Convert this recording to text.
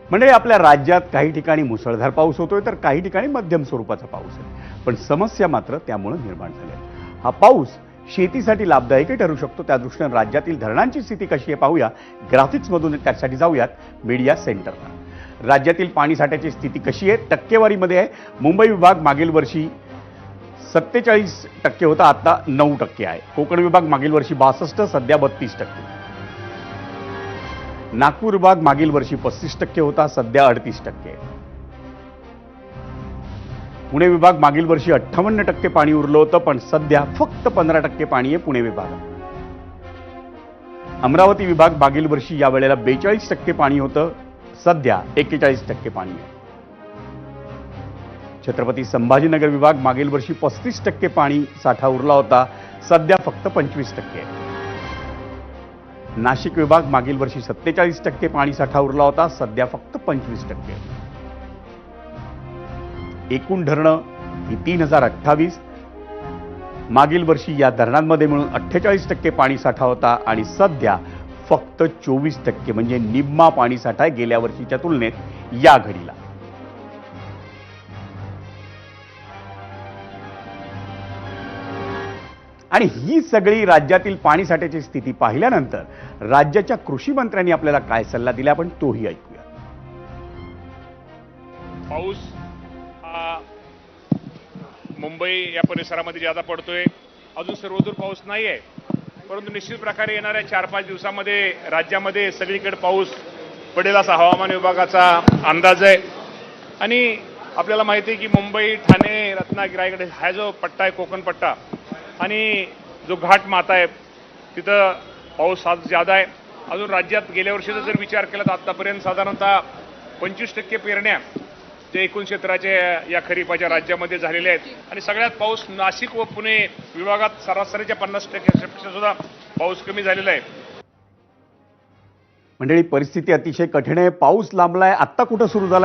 म्हणजे आपल्या राज्यात काही ठिकाणी मुसळधार पाऊस होतोय तर काही ठिकाणी मध्यम स्वरूपाचा पाऊस आहे. पण समस्या मात्र त्यामुळे निर्माण झाली आहे. हा पाऊस शेतीसाठी लाभदायकही ठरू शकतो. त्या दृष्टीने राज्यातील धरणांची स्थिती कशी आहे पाहूया. ग्राफिक्समधून त्यासाठी जाऊयात मीडिया सेंटरला. राज्यातील पाणी साठ्याची स्थिती कशी आहे टक्केवारीमध्ये आहे. मुंबई विभाग मागील वर्षी 47% होता, आता 9% आहे. कोकण विभाग मागील वर्षी 62, सध्या 32%. नागपूर विभाग मागील वर्षी 35% होता, सध्या 38% आहे. पुणे विभाग मागील वर्षी 58% पाणी उरलं होतं, पण सध्या फक्त 15% पाणी आहे पुणे विभागात. अमरावती विभाग मागील वर्षी या वेळेला 42% पाणी होतं, सध्या 41% पाणी आहे. छत्रपती संभाजीनगर विभाग मागील वर्षी 35% पाणी साठा उरला होता, सध्या फक्त 25% आहे. नाशिक विभाग मागील वर्षी 47% पाणी साठा उरला होता, सध्या फक्त 25% आहे. एकूण धरणं ही 3028. मागील वर्षी या धरणांमध्ये मिळून 48% पाणी साठा होता आणि सध्या फक्त 24% म्हणजे निम्मा पाणी साठा आहे गेल्या वर्षीच्या तुलनेत या घडीला. आणि ही सगळी राज्यातील पाणी साठ्याची स्थिती पाहिल्यानंतर राज्याच्या कृषी मंत्र्यांनी आपल्याला काय सल्ला दिला आपण तोही ऐकूया. पाऊस हा मुंबई या परिसरामध्ये ज्यादा पडतोय. अजून सर्वदूर पाऊस नाही आहे, परंतु निश्चित प्रकारे येणाऱ्या 4-5 दिवसामध्ये राज्यामध्ये सगळीकडे पाऊस पडेल असा हवामान विभागाचा अंदाज आहे. आणि आपल्याला माहिती आहे की मुंबई, ठाणे, रत्नागिरी, रायगड हा जो पट्टा आहे कोकण पट्टा आणि जो घाट माता आहे तिथं पाऊस आज ज्यादा आहे. अजून राज्यात गेल्या वर्षीचा जर विचार केला तर आतापर्यंत साधारणतः 25% पेरण्या जे एकूण क्षेत्राचे या खरीपाच्या राज्यामध्ये झालेले आहेत. आणि सगळ्यात पाऊस नाशिक व पुणे विभागात सरासरीच्या 50%पेक्षा सुद्धा पाऊस कमी झालेला आहे. मंडळी, परिस्थिती अतिशय कठीण आहे. पाऊस लांबलाय, आत्ता कुठं सुरू झाला